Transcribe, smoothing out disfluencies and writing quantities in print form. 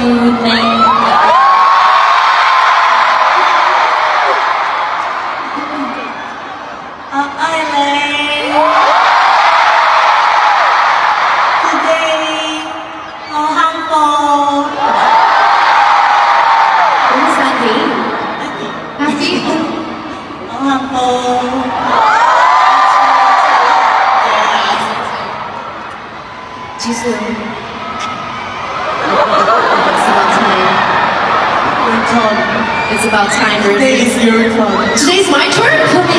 you think? Eileen, today, humble. What is that name? Happy? Humble. Jisoo. It's about time. Your turn. It's about time, Today Rosie. is your turn. Today's my turn?